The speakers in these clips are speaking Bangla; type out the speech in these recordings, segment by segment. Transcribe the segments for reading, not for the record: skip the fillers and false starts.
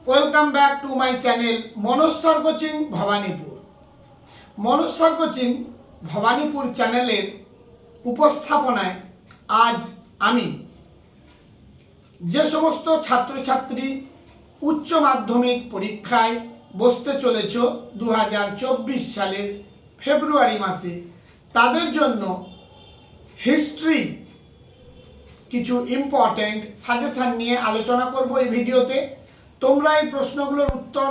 Welcome back to my channel Manoj sir coaching Bhowanipore. Manoj sir coaching Bhowanipore চ্যানেলের উপস্থাপনায় আজ আমি যে সমস্ত ছাত্রছাত্রী উচ্চ মাধ্যমিক পরীক্ষায় বসতে চলেছ 2024 সালের ফেব্রুয়ারি মাসে, তাদের জন্য হিস্ট্রি কিছু ইম্পর্টেন্ট সাজেশন নিয়ে আলোচনা করব এই ভিডিওতে। তোমরা এই প্রশ্নগুলোর উত্তর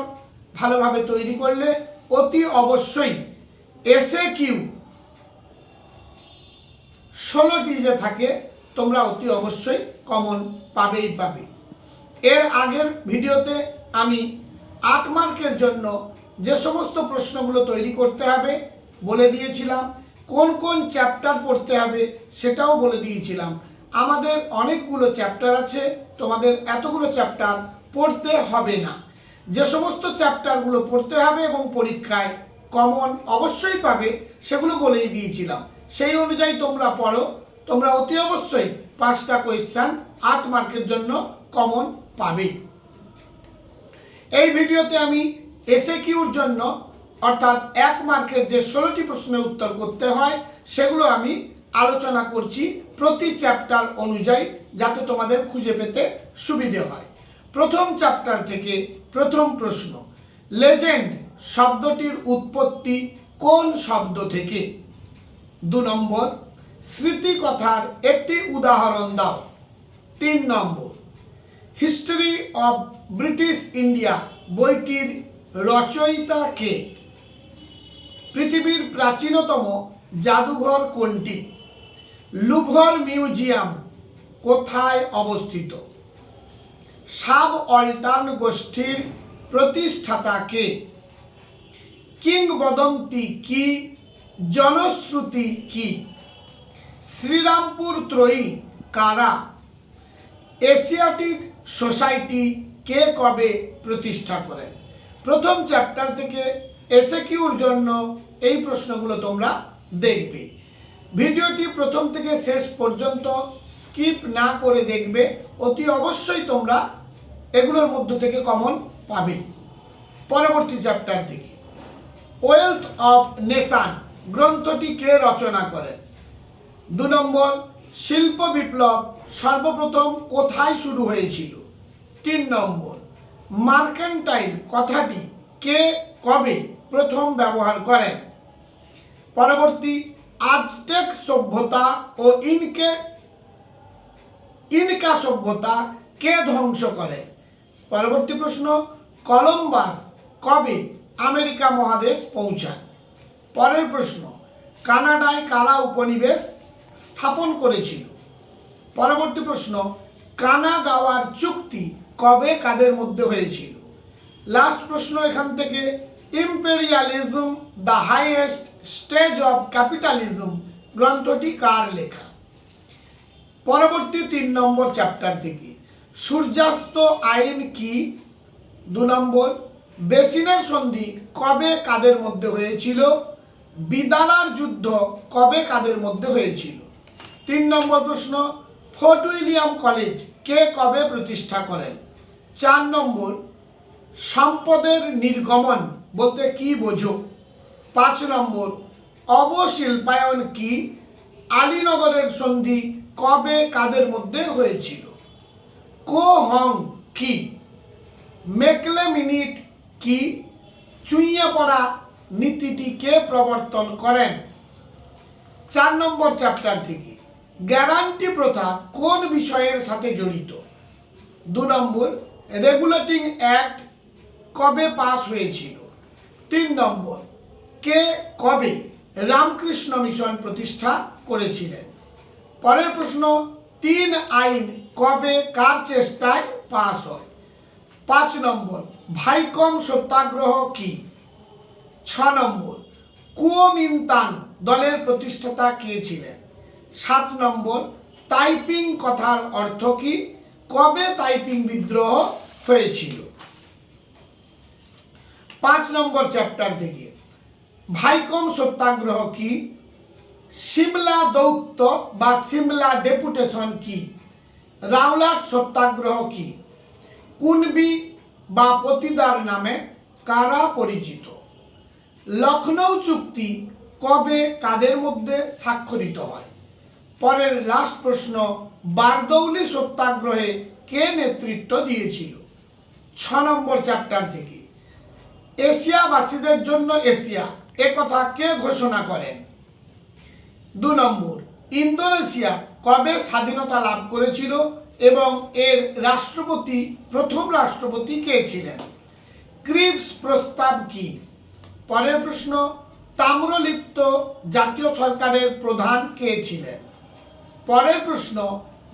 ভালোভাবে তৈরি করলে অতি অবশ্যই এসএকিউ 16টি যে থাকে তোমরা অতি অবশ্যই কমন পাবে। এর আগের ভিডিওতে আমি 8 মার্কের জন্য যে সমস্ত প্রশ্নগুলো তৈরি করতে হবে বলে দিয়েছিলাম, কোন কোন চ্যাপ্টার পড়তে হবে সেটাও বলে দিয়েছিলাম। আমাদের অনেকগুলো চ্যাপ্টার আছে, তোমাদের এতগুলো চ্যাপ্টার পড়তে হবে না। যে সমস্ত চ্যাপ্টারগুলো পড়তে হবে এবং পরীক্ষায় কমন অবশ্যই পাবে সেগুলো বলেই দিয়েছিলাম। সেই অনুযায়ী তোমরা পড়ো, তোমরা অতি অবশ্যই 5টা কোয়েশ্চেন 8 মার্কের জন্য কমন পাবে। এই ভিডিওতে আমি এসএকিউর জন্য অর্থাৎ 1 মার্কের যে 16টি প্রশ্নের উত্তর করতে হয় সেগুলো আমি আলোচনা করছি প্রতি চ্যাপ্টার অনুযায়ী, যাতে তোমাদের খুঁজে পেতে সুবিধে হয়। প্রথম চ্যাপ্টার থেকে প্রথম প্রশ্ন, লেজেন্ড শব্দটির উৎপত্তি কোন শব্দ থেকে? 2 নম্বর, স্মৃতিকথার একটি উদাহরণ দাও। 3 নম্বর, হিস্টরি অফ ব্রিটিশ ইন্ডিয়া বইটির রচয়িতা কে? পৃথিবীর প্রাচীনতম জাদুঘর কোনটি? লুভর মিউজিয়াম কোথায় অবস্থিত? সাবঅল্টার্ন গোষ্ঠীর প্রতিষ্ঠাতা কে? কিংবদন্তি কি? জনশ্রুতি কি? শ্রীরামপুর ত্রয়ী কারা? এশিয়াটিক সোসাইটি কে কবে প্রতিষ্ঠা করেন? প্রথম চ্যাপ্টার থেকে এসএকিউর জন্য এই প্রশ্নগুলো তোমরা দেখবে। ভিডিওটি প্রথম থেকে শেষ পর্যন্ত স্কিপ না করে দেখবে, অতি অবশ্যই তোমরা এগুলোর মধ্য থেকে কমন পাবে। পরবর্তী চ্যাপ্টার থেকে, ওয়েলথ অফ নেশন গ্রন্থটি কে রচনা করেন? 2 নম্বর, শিল্প বিপ্লব সর্বপ্রথম কোথায় শুরু হয়েছিল? 3 নম্বর, মার্কেন্টাইল কথাটি কে কবে প্রথম ব্যবহার করেন? পরবর্তী, আজটেক সভ্যতা ও ইনকা সভ্যতা কে ধ্বংস করে? পরবর্তী প্রশ্ন, কলম্বাস কবে আমেরিকা মহাদেশ পৌঁছান? পরের প্রশ্ন, কানাডায় কারা উপনিবেশ স্থাপন করেছিল? পরবর্তী প্রশ্ন, কানাগাওয়ার চুক্তি কবে কাদের মধ্যে হয়েছিল? লাস্ট প্রশ্ন এখান থেকে, imperialism the highest stage of capitalism গ্রন্থটি কার লেখা? পরবর্তী 3 নম্বর চ্যাপ্টার থেকে, সূর্যাস্ত আইন কি? 2 নম্বর, বেসিনের সন্ধি কবে কাদের মধ্যে হয়েছিল? বিদানার যুদ্ধ কবে কাদের মধ্যে হয়েছিল? 3 নম্বর প্রশ্ন, ফোর্ট উইলিয়াম কলেজ কে কবে প্রতিষ্ঠা করেন? 4 নম্বর, সম্পদের নির্গমন বলতে কি বোঝো? 5 নম্বর, অবশিল্পায়ন কি? আলীনগরের সন্ধি কবে কাদের মধ্যে হয়েছিল? কোহং কি? মেকলে মিনিট কি? চুইয়ে পড়া নীতিটি কে প্রবর্তন করেন? 4 নম্বর চ্যাপ্টার থেকে, গ্যারান্টি প্রথা কোন বিষয়ের সাথে জড়িত? 2 নম্বর, রেগুলেটিং অ্যাক্ট কবে পাস হয়েছিল? 3 নম্বর, কে কবে রামকৃষ্ণ মিশন প্রতিষ্ঠা করেছিলেন? পরের প্রশ্ন, 3 আইন কবে কার চেষ্টায় পাস হয়? 5 নম্বর, ভাইকম সত্যাগ্রহ কি? 6 নম্বর, কুওমিন্তান দলের প্রতিষ্ঠাতা কে ছিলেন? 7 নম্বর, তাইপিং কথার অর্থ কি? কবে তাইপিং বিদ্রোহ হয়েছিল? 5 নম্বর চ্যাপ্টার থেকে, ভাইকম সত্যাগ্রহ কি? সিমলা দৌত্য বা সিমলা ডেপুটেশন কি? রাওলাট সত্যাগ্রহ কি? কুনবি বা পতিদার নামে কারা পরিচিত? লখনৌ চুক্তি কবে কাদের মধ্যে স্বাক্ষরিত হয়? পরের লাস্ট প্রশ্ন, বারদৌলি সত্যাগ্রহে কে নেতৃত্ব দিয়েছিল? 6 নম্বর চ্যাপ্টার থেকে, এশিয়াবাসীদের জন্য এশিয়া একথা কে ঘোষণা করেন? 2 নম্বর, ইন্দোনেশিয়া কবে স্বাধীনতা লাভ করেছিল এবং এর রাষ্ট্রপতি, প্রথম রাষ্ট্রপতি কে ছিলেন? ক্রিপস প্রস্তাব কি? পরের প্রশ্ন, তাম্রলিপ্ত জাতীয় সরকারের প্রধান কে ছিলেন? পরের প্রশ্ন,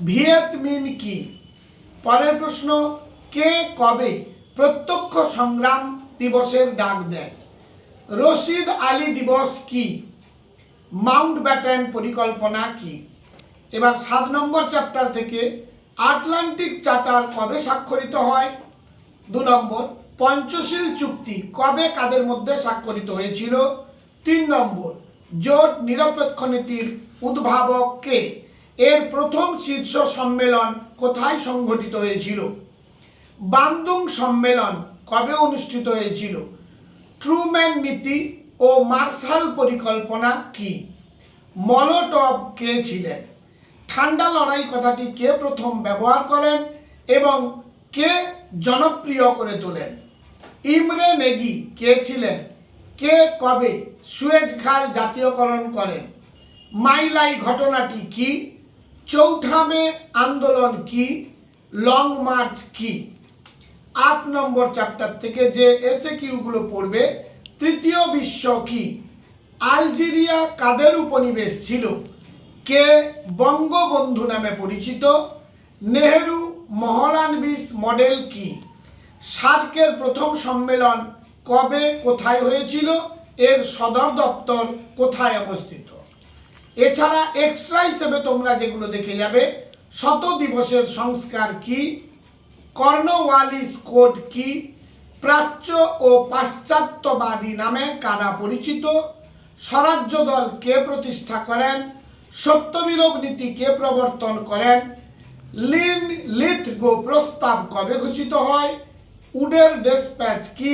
ভিয়েত মিন কি? পরের প্রশ্ন, কে কবে প্রত্যক্ষ সংগ্রাম দিবসের ডাক দেন? রশিদ আলী দিবস কি? মাউন্টব্যাটেন পরিকল্পনা কি? এবার 7 নম্বর চ্যাপ্টার থেকে, আটলান্টিক চার্টার কবে স্বাক্ষরিত হয়? 2 নম্বর, পঞ্চশীল চুক্তি কবে কাদের মধ্যে স্বাক্ষরিত হয়েছিল? 3 নম্বর, জোট নিরপেক্ষ নীতির উদ্ভাবক কে? এর প্রথম শীর্ষ সম্মেলন কোথায় সংঘটিত হয়েছিল? বান্দুং সম্মেলন কবে অনুষ্ঠিত হয়েছিল? ট্রুম্যান নীতি ও মার্শাল পরিকল্পনা কি? মলোটভ কে ছিলেন? ঠান্ডা লড়াই কথাটি কে প্রথম ব্যবহার করেন এবং কে জনপ্রিয় করে তোলেন? ইমরে নেগি কে ছিলেন? কে কবে সুয়েজ খাল জাতীয়করণ করেন? মাইলাই ঘটনাটি কি? চৌঠা মে আন্দোলন কি? লং মার্চ কি? 8 নম্বর চ্যাপ্টার থেকে যে এসএকিউগুলো পড়বে, তৃতীয় বিশ্ব কি? আলজেরিয়া কাদের উপনিবেশ ছিল? কে বঙ্গবন্ধু নামে পরিচিত? নেহেরু মহলানবিশ মডেল কি? সার্কের প্রথম সম্মেলন কবে কোথায় হয়েছিল? এর সদর দপ্তর কোথায় অবস্থিত? এছাড়া এক্সট্রা হিসেবে তোমরা যেগুলো দেখে যাবে, শত দিবসের সংস্কার কি? কর্নওয়ালিস কোড কি? প্রাচ্য ও পাশ্চাত্যবাদী নামে কারা পরিচিত? স্বরাজ্য দল কে প্রতিষ্ঠা করেন? সত্যবিলোপ নীতি কে প্রবর্তন করেন? লিথগো প্রস্তাব কবে ঘোষিত হয়? উডের ডেসপ্যাচ কি?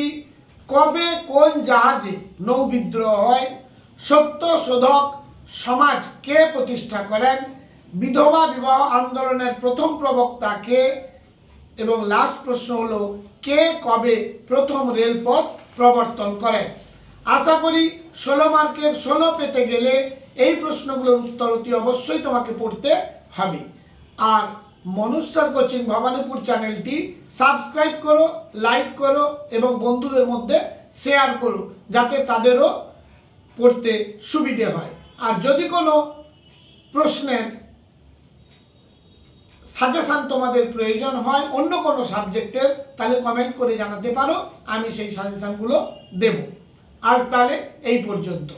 কবে কোন জাহাজে নৌবিদ্রোহ হয়? সত্য শোধক সমাজ কে প্রতিষ্ঠা করেন? বিধবা বিবাহ আন্দোলনের প্রথম প্রবক্তা কে? এবং লাস্ট প্রশ্ন হলো, কে কবে প্রথম রেলপথ প্রবর্তন করেন? আশা করি 16 মার্কের 16 পেতে গেলে এই প্রশ্নগুলোর উত্তর অতি অবশ্যই তোমাকে পড়তে হবে। আর মনুষ্যার কোচিং ভবানীপুর চ্যানেলটি সাবস্ক্রাইব করো, লাইক করো এবং বন্ধুদের মধ্যে শেয়ার করো, যাতে তাদেরও পড়তে সুবিধে হয়। আর যদি কোনো প্রশ্নের সাজেশান তোমাদের প্রয়োজন হয় অন্য কোনো সাবজেক্টের, তাহলে কমেন্ট করে জানাতে পারো, আমি সেই সাজেশানগুলো দেব। আজ তাহলে এই পর্যন্ত।